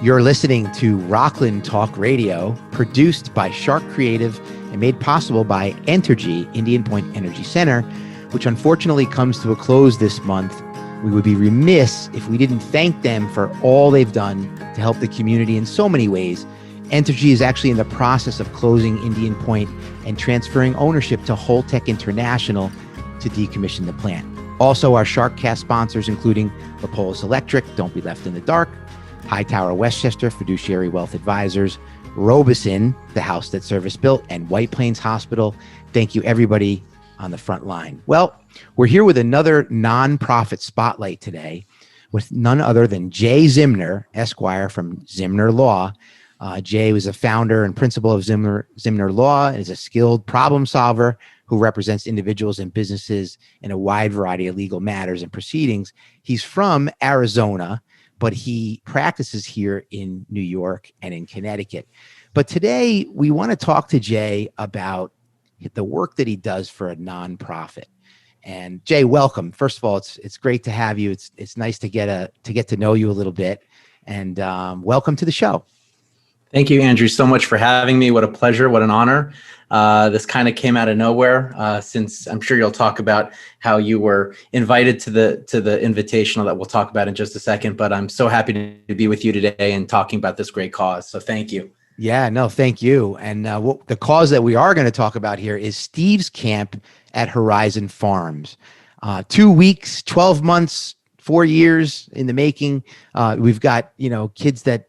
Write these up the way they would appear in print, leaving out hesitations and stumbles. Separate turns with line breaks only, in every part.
You're listening to Rockland Talk Radio, produced by Shark Creative and made possible by Entergy, Indian Point Energy Center, which unfortunately comes to a close this month. We would be remiss if we didn't thank them for all they've done to help the community in so many ways. Entergy is actually in the process of closing Indian Point and transferring ownership to Holtec International to decommission the plant. Also, our SharkCast sponsors, including Lapolis Electric, Don't Be Left in the Dark, Hightower Westchester, Fiduciary Wealth Advisors, Robeson, the house that Service built, and White Plains Hospital. Thank you, everybody on the front line. Well, we're here with another nonprofit spotlight today with none other than Jay Zimner, Esquire from Zimner Law. Jay was a founder and principal of Zimner Law and is a skilled problem solver who represents individuals and businesses in a wide variety of legal matters and proceedings. He's from Arizona, but he practices here in New York and in Connecticut. But today we want to talk to Jay about the work that he does for a nonprofit. And Jay, welcome. First of all, it's great to have you. It's nice to get to know you a little bit, and welcome to the show.
Thank you, Andrew, so much for having me. What a pleasure. What an honor. This kind of came out of nowhere, since I'm sure you'll talk about how you were invited to the invitational that we'll talk about in just a second. But I'm so happy to be with you today and talking about this great cause. So thank you.
Yeah, no, thank you. And the cause that we are going to talk about here is Steve's Camp at Horizon Farms. 2 weeks, 12 months, 4 years in the making. We've got, kids that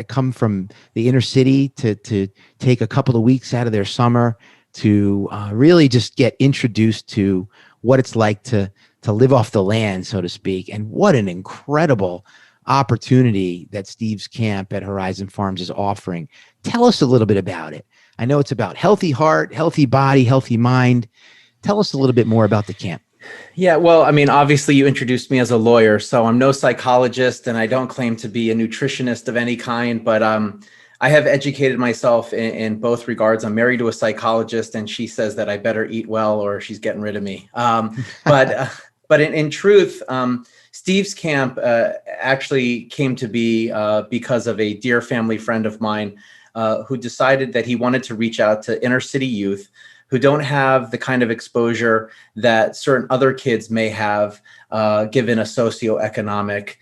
come from the inner city to take a couple of weeks out of their summer to really just get introduced to what it's like to live off the land, so to speak. And what an incredible opportunity that Steve's Camp at Horizon Farms is offering. Tell us a little bit about it. I know it's about healthy heart, healthy body, healthy mind. Tell us a little bit more about the camp.
Yeah, well, I mean, obviously you introduced me as a lawyer, so I'm no psychologist and I don't claim to be a nutritionist of any kind, but I have educated myself in both regards. I'm married to a psychologist and she says that I better eat well or she's getting rid of me. But in truth, Steve's Camp actually came to be because of a dear family friend of mine who decided that he wanted to reach out to inner city youth who don't have the kind of exposure that certain other kids may have given a socioeconomic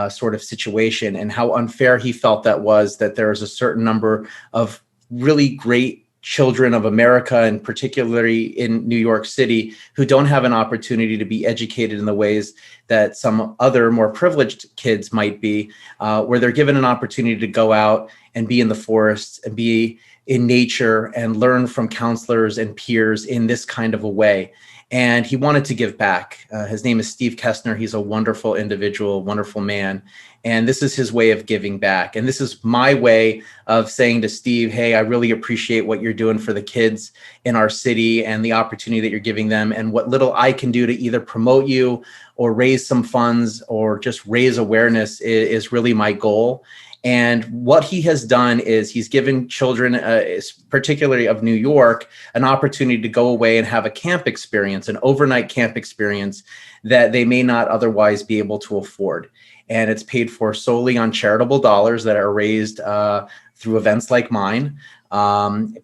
sort of situation, and how unfair he felt that was, that there is a certain number of really great children of America, and particularly in New York City, who don't have an opportunity to be educated in the ways that some other more privileged kids might be, where they're given an opportunity to go out and be in the forests and be in nature and learn from counselors and peers in this kind of a way. And he wanted to give back. His name is Steve Kestner. He's a wonderful individual, wonderful man. And this is his way of giving back. And this is my way of saying to Steve, hey, I really appreciate what you're doing for the kids in our city and the opportunity that you're giving them, and what little I can do to either promote you or raise some funds or just raise awareness is really my goal. And what he has done is he's given children, particularly of New York, an opportunity to go away and have a camp experience, an overnight camp experience that they may not otherwise be able to afford. And it's paid for solely on charitable dollars that are raised through events like mine.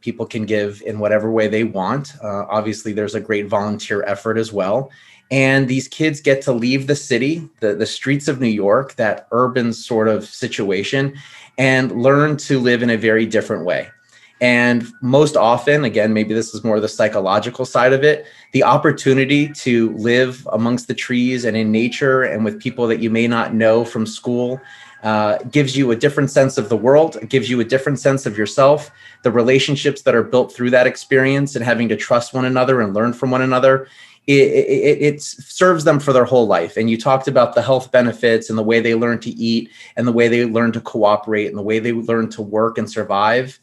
People can give in whatever way they want. Obviously, there's a great volunteer effort as well. And these kids get to leave the city, the streets of New York, that urban sort of situation, and learn to live in a very different way. And most often, again, maybe this is more the psychological side of it, the opportunity to live amongst the trees and in nature and with people that you may not know from school gives you a different sense of the world, gives you a different sense of yourself. The relationships that are built through that experience and having to trust one another and learn from one another, it serves them for their whole life. And you talked about the health benefits and the way they learn to eat and the way they learn to cooperate and the way they learn to work and survive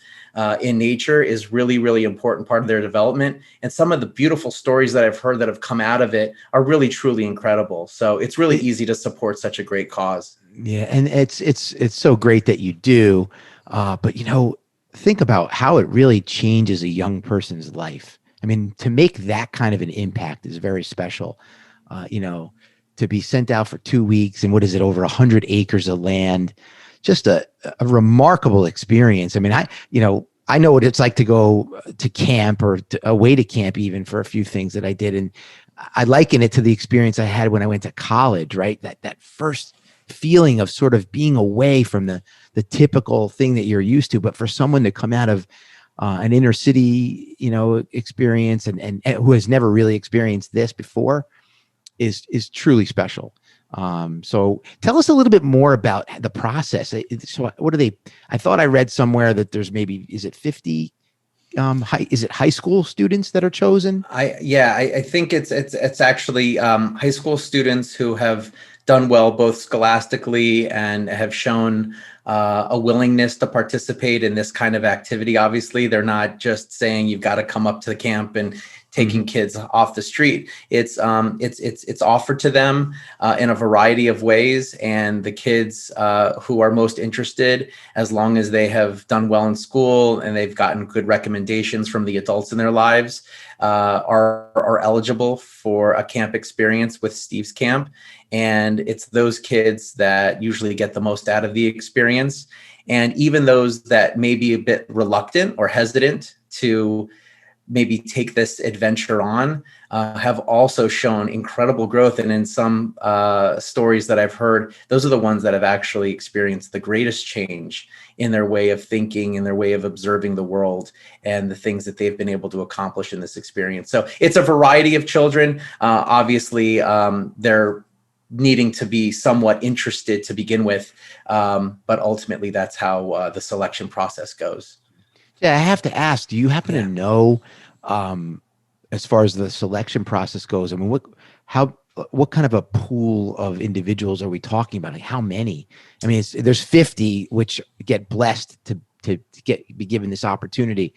in nature is really, really important part of their development. And some of the beautiful stories that I've heard that have come out of it are really, truly incredible. So it's really easy to support such a great cause.
Yeah. And it's so great that you do. But, think about how it really changes a young person's life. I mean, to make that kind of an impact is very special. To be sent out for 2 weeks and what is it, over 100 acres of land, just a remarkable experience. I mean, I know what it's like to go to camp or away to camp even for a few things that I did. And I liken it to the experience I had when I went to college, right? That first feeling of sort of being away from the typical thing that you're used to, but for someone to come out of an inner city, experience and who has never really experienced this before is truly special. So tell us a little bit more about the process. So what are they? I thought I read somewhere that there's maybe, is it 50? Is it high school students that are chosen?
I think it's actually high school students who have done well both scholastically and have shown a willingness to participate in this kind of activity. Obviously, they're not just saying you've got to come up to the camp and taking kids off the street. It's offered to them in a variety of ways, and the kids who are most interested, as long as they have done well in school and they've gotten good recommendations from the adults in their lives, are eligible for a camp experience with Steve's Camp. And it's those kids that usually get the most out of the experience. And even those that may be a bit reluctant or hesitant to maybe take this adventure on have also shown incredible growth. And in some stories that I've heard, those are the ones that have actually experienced the greatest change in their way of thinking, in their way of observing the world, and the things that they've been able to accomplish in this experience. So it's a variety of children. Obviously, they're needing to be somewhat interested to begin with, but ultimately that's how the selection process goes.
Yeah, I have to ask, do you happen to know, as far as the selection process goes, I mean, what kind of a pool of individuals are we talking about? Like how many? I mean, there's 50 which get blessed to be given this opportunity.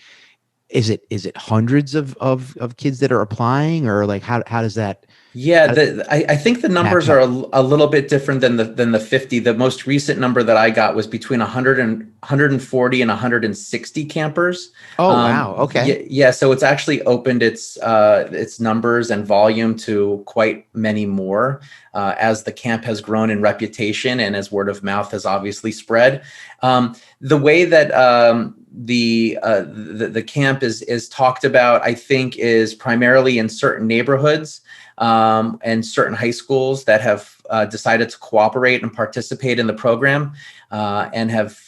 Is it hundreds of kids that are applying, or like how does that?
Yeah, I think the numbers are a little bit different than the 50. The most recent number that I got was between 100 and 140 and 160 campers.
Oh, wow. Okay.
Yeah, so it's actually opened its numbers and volume to quite many more as the camp has grown in reputation and as word of mouth has obviously spread. The way that the camp is talked about, I think, is primarily in certain neighborhoods and certain high schools that have decided to cooperate and participate in the program and have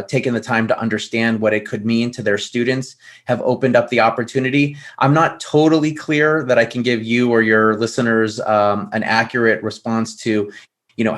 taken the time to understand what it could mean to their students, have opened up the opportunity. I'm not totally clear that I can give you or your listeners an accurate response to,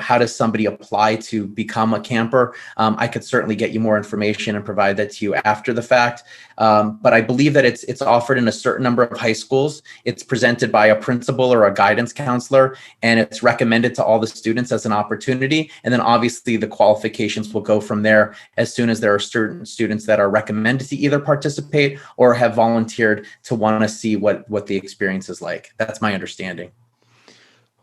how does somebody apply to become a camper? I could certainly get you more information and provide that to you after the fact. But I believe that it's offered in a certain number of high schools. It's presented by a principal or a guidance counselor, and it's recommended to all the students as an opportunity. And then obviously the qualifications will go from there as soon as there are certain students that are recommended to either participate or have volunteered to want to see what the experience is like. That's my understanding.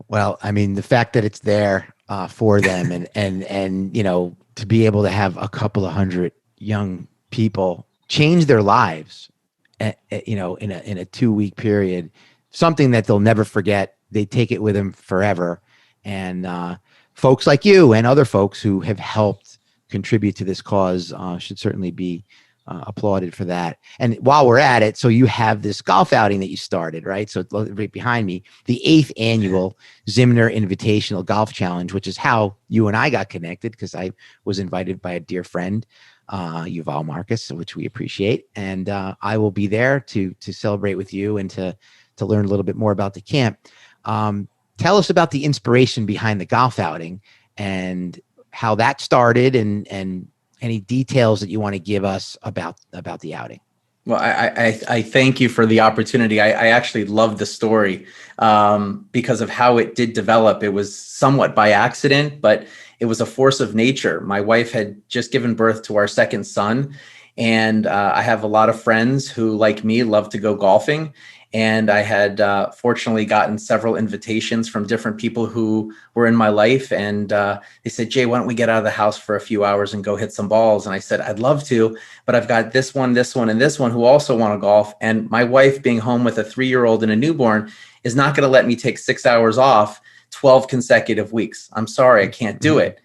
Well, I mean, the fact that it's there for them and to be able to have a couple of hundred young people change their lives, in a 2-week period, something that they'll never forget. They take it with them forever. And folks like you and other folks who have helped contribute to this cause should certainly be applauded for that. And while we're at it, so you have this golf outing that you started, right? So right behind me, the 8th annual Zimner Invitational Golf Challenge, which is how you and I got connected, because I was invited by a dear friend, Yuval Marcus, which we appreciate. And I will be there to celebrate with you and to learn a little bit more about the camp. Tell us about the inspiration behind the golf outing and how that started, and any details that you want to give us about the outing.
Well, I thank you for the opportunity. I actually love the story because of how it did develop. It was somewhat by accident, but it was a force of nature. My wife had just given birth to our second son, and I have a lot of friends who, like me, love to go golfing. And I had fortunately gotten several invitations from different people who were in my life. And they said, Jay, why don't we get out of the house for a few hours and go hit some balls? And I said, I'd love to, but I've got this one, and this one who also want to golf. And my wife, being home with a 3-year-old and a newborn, is not going to let me take 6 hours off 12 consecutive weeks. I'm sorry, I can't do it.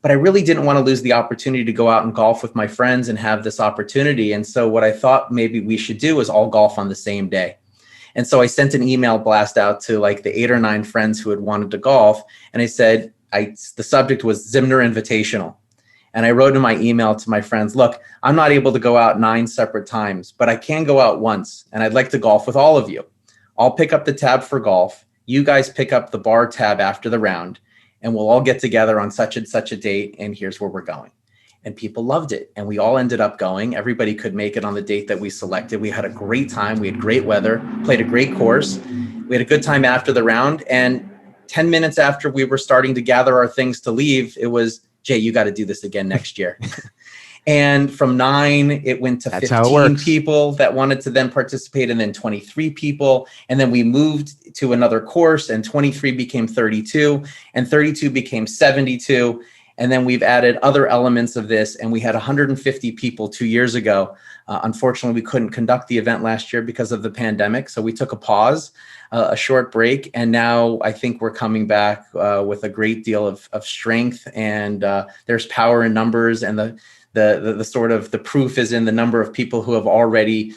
but I really didn't want to lose the opportunity to go out and golf with my friends and have this opportunity. And so what I thought maybe we should do is all golf on the same day. And so I sent an email blast out to like the 8 or 9 friends who had wanted to golf. And I said, the subject was Zimner Invitational. And I wrote in my email to my friends, look, I'm not able to go out 9 separate times, but I can go out once. And I'd like to golf with all of you. I'll pick up the tab for golf. You guys pick up the bar tab after the round, and we'll all get together on such and such a date. And here's where we're going. And people loved it. And we all ended up going. Everybody could make it on the date that we selected. We had a great time. We had great weather, played a great course. We had a good time after the round. And 10 minutes after we were starting to gather our things to leave, it was, Jay, you got to do this again next year. And from 9, it went to 15 people that wanted to then participate, and then 23 people. And then we moved to another course, and 23 became 32, and 32 became 72. And then we've added other elements of this, and we had 150 people 2 years ago. Unfortunately, we couldn't conduct the event last year because of the pandemic. So we took a pause, a short break. And now I think we're coming back with a great deal of strength, and there's power in numbers, and the sort of the proof is in the number of people who have already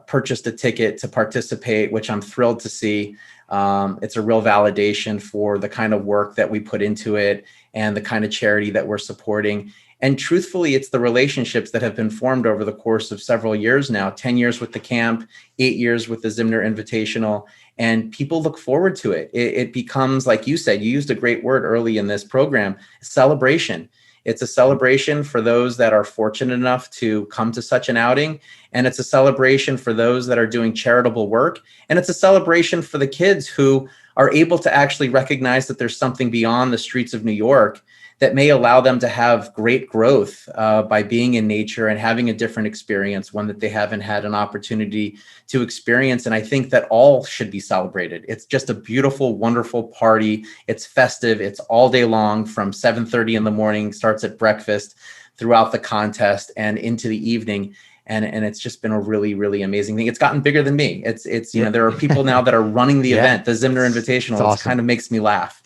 purchased a ticket to participate, which I'm thrilled to see. It's a real validation for the kind of work that we put into it and the kind of charity that we're supporting. And truthfully, it's the relationships that have been formed over the course of several years now, 10 years with the camp, 8 years with the Zimner Invitational, and people look forward to it. It becomes, like you said, you used a great word early in this program, celebration. It's a celebration for those that are fortunate enough to come to such an outing. And it's a celebration for those that are doing charitable work. And it's a celebration for the kids who are able to actually recognize that there's something beyond the streets of New York that may allow them to have great growth by being in nature and having a different experience, one that they haven't had an opportunity to experience. And I think that all should be celebrated. It's just a beautiful, wonderful party. It's festive. It's all day long from 7:30 in the morning, starts at breakfast, throughout the contest and into the evening. And it's just been a really, really amazing thing. It's gotten bigger than me. It's you know, there are people now that are running the event, the Zimner Invitational. It kind of makes me laugh.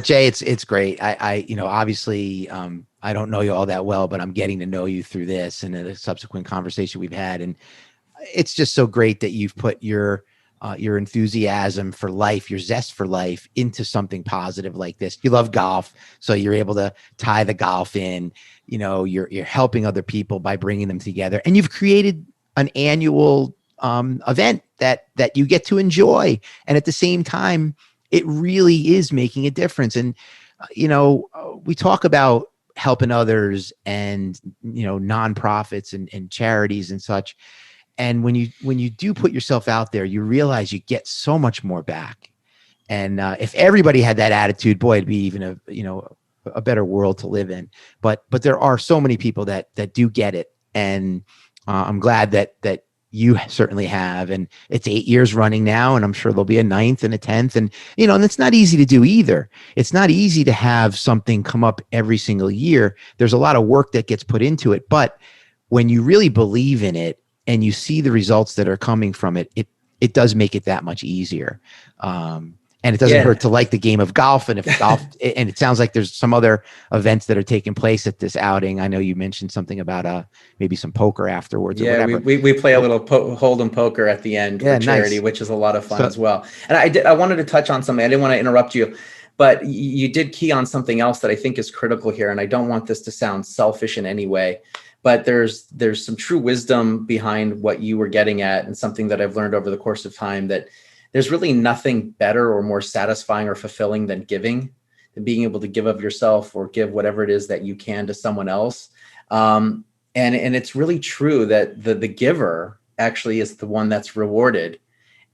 Jay, it's great. I obviously, I don't know you all that well, but I'm getting to know you through this and the subsequent conversation we've had. And it's just so great that you've put your enthusiasm for life, your zest for life into something positive like this. You love golf, so you're able to tie the golf in. You're helping other people by bringing them together, and you've created an annual event that you get to enjoy. And at the same time, it really is making a difference. And, we talk about helping others and, nonprofits and charities and such. And when you do put yourself out there, you realize you get so much more back. And if everybody had that attitude, boy, it'd be even a better world to live in. But there are so many people that do get it. And I'm glad that you certainly have. And it's 8 years running now, and I'm sure there'll be a 9th and a 10th. And, and it's not easy to do either. It's not easy to have something come up every single year. There's a lot of work that gets put into it. But when you really believe in it and you see the results that are coming from it, it does make it that much easier. And it doesn't hurt to like the game of golf. And if golf, and it sounds like there's some other events that are taking place at this outing. I know you mentioned something about maybe some poker afterwards.
Yeah,
or whatever.
We play a little Hold'em poker at the end for charity, nice. Which is a lot of fun as well. And I wanted to touch on something. I didn't want to interrupt you, but you did key on something else that I think is critical here. And I don't want this to sound selfish in any way, but there's some true wisdom behind what you were getting at, and something that I've learned over the course of time, that there's really nothing better or more satisfying or fulfilling than giving, than being able to give of yourself or give whatever it is that you can to someone else. And it's really true that the giver actually is the one that's rewarded.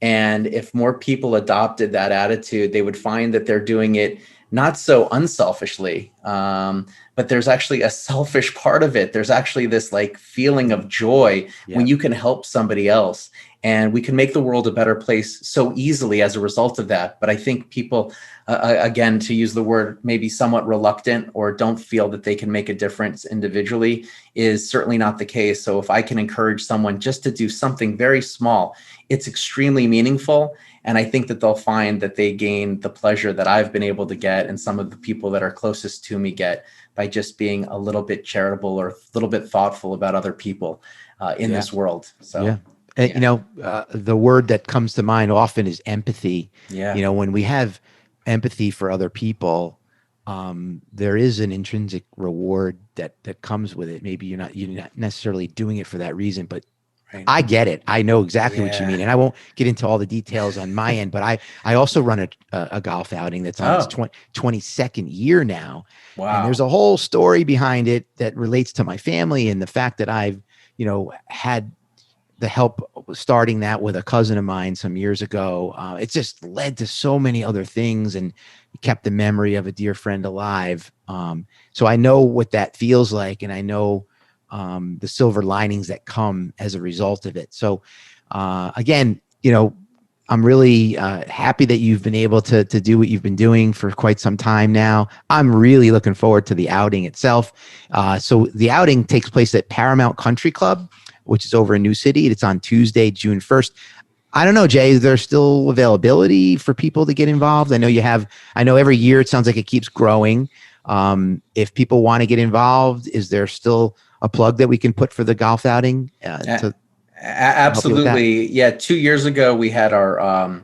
And if more people adopted that attitude, they would find that they're doing it not so unselfishly, but there's actually a selfish part of it. There's actually this like feeling of joy when you can help somebody else. And we can make the world a better place so easily as a result of that. But I think people, again, to use the word, maybe somewhat reluctant or don't feel that they can make a difference individually is certainly not the case. So if I can encourage someone just to do something very small, it's extremely meaningful. And I think that they'll find that they gain the pleasure that I've been able to get and some of the people that are closest to me get by just being a little bit charitable or a little bit thoughtful about other people in this world. So,
yeah. And, the word that comes to mind often is empathy.
Yeah.
When we have empathy for other people, there is an intrinsic reward that comes with it. Maybe you're not necessarily doing it for that reason, but
Right.
I get it. I know exactly what you mean. And I won't get into all the details on my end, but I also run a golf outing that's on its 22nd year now.
Wow.
And there's a whole story behind it that relates to my family and the fact that I've, had the help starting that with a cousin of mine some years ago. It just led to so many other things and kept the memory of a dear friend alive. So I know what that feels like. And I know the silver linings that come as a result of it. So again, I'm really happy that you've been able to do what you've been doing for quite some time now. I'm really looking forward to the outing itself. So the outing takes place at Paramount Country Club, which is over in New City. It's on Tuesday, June 1st. I don't know, Jay, is there still availability for people to get involved? I know every year it sounds like it keeps growing. If people want to get involved, is there still a plug that we can put for the golf outing?
Absolutely. Yeah. 2 years ago, we had our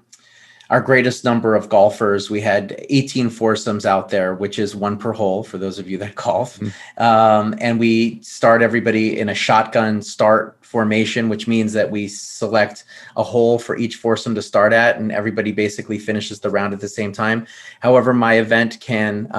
greatest number of golfers. We had 18 foursomes out there, which is one per hole for those of you that golf. And we start everybody in a shotgun start formation, which means that we select a hole for each foursome to start at, and everybody basically finishes the round at the same time. However, my event can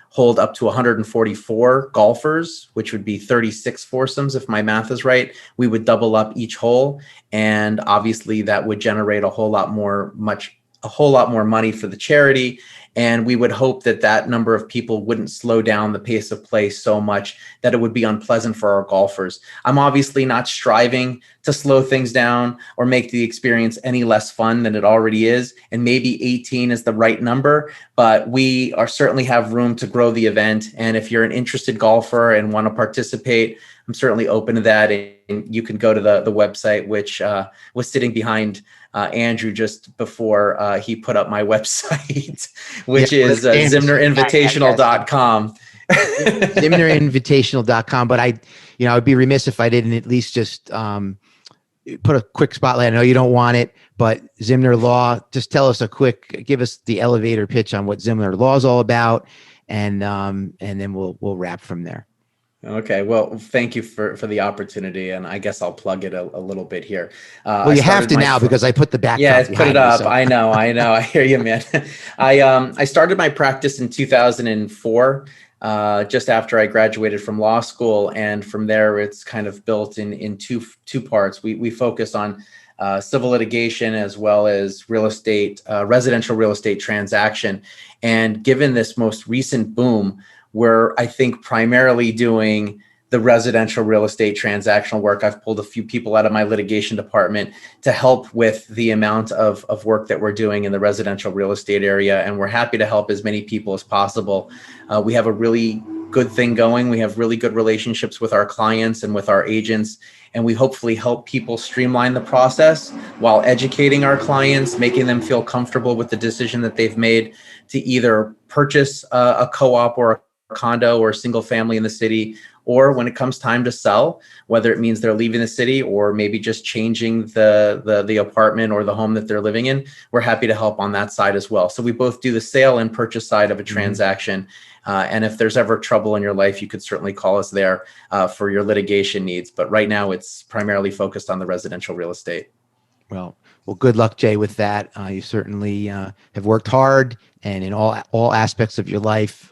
hold up to 144 golfers, which would be 36 foursomes if my math is right. We would double up each hole, and obviously that would generate a whole lot more money for the charity. And we would hope that that number of people wouldn't slow down the pace of play so much that it would be unpleasant for our golfers. I'm obviously not striving to slow things down or make the experience any less fun than it already is. And maybe 18 is the right number, but we certainly have room to grow the event. And if you're an interested golfer and want to participate, I'm certainly open to that. And you can go to the website, which was sitting behind Andrew just before he put up my website, which is ZimnerInvitational.com.
ZimnerInvitational.com. But I'd be remiss if I didn't at least just put a quick spotlight. I know you don't want it, but Zimner Law, just give us the elevator pitch on what Zimner Law is all about. And then we'll wrap from there.
Okay. Well, thank you for the opportunity. And I guess I'll plug it a little bit here.
Well, you have to now because I put the backdrop.
Yeah, put it up.
So.
I know. I hear you, man. I started my practice in 2004, just after I graduated from law school. And from there, it's kind of built in two parts. We focus on civil litigation as well as real estate, residential real estate transaction. And given this most recent boom, we're, I think, primarily doing the residential real estate transactional work. I've pulled a few people out of my litigation department to help with the amount of work that we're doing in the residential real estate area. And we're happy to help as many people as possible. We have a really good thing going. We have really good relationships with our clients and with our agents. And we hopefully help people streamline the process while educating our clients, making them feel comfortable with the decision that they've made to either purchase a co-op or a condo or a single family in the city, or when it comes time to sell, whether it means they're leaving the city or maybe just changing the apartment or the home that they're living in, we're happy to help on that side as well. So we both do the sale and purchase side of a transaction. And if there's ever trouble in your life, you could certainly call us there for your litigation needs. But right now it's primarily focused on the residential real estate.
Well, good luck, Jay, with that. You certainly have worked hard, and in all aspects of your life.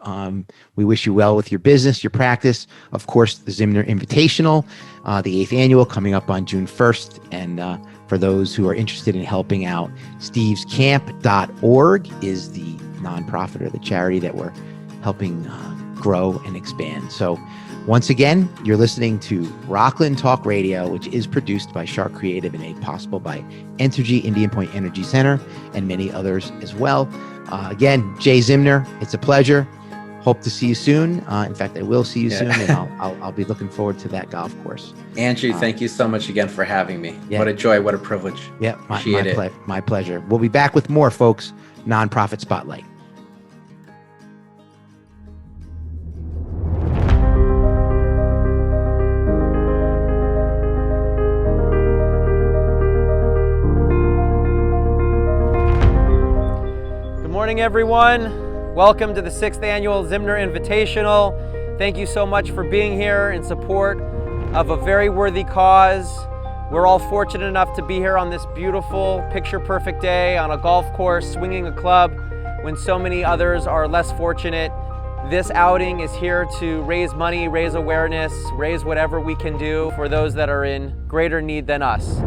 We wish you well with your business, your practice. Of course, the Zimner Invitational, the 8th annual, coming up on June 1st. And for those who are interested in helping out, stevescamp.org is the nonprofit or the charity that we're helping grow and expand. So once again, you're listening to Rockland Talk Radio, which is produced by Shark Creative and made possible by Entergy, Indian Point Energy Center, and many others as well. Again, Jay Zimner, it's a pleasure. hope to see you soon. In fact, I will see you
Yeah.
soon, and I'll be looking forward to that golf course.
Andrew, thank you so much again for having me.
Yeah.
What a joy, what a privilege.
Yeah,
Appreciate it.
my pleasure. We'll be back with more, folks. Nonprofit Spotlight.
Good morning, everyone. Welcome to the 6th Annual Zimner Invitational. Thank you so much for being here in support of a very worthy cause. We're all fortunate enough to be here on this beautiful, picture-perfect day on a golf course, swinging a club, when so many others are less fortunate. This outing is here to raise money, raise awareness, raise whatever we can do for those that are in greater need than us.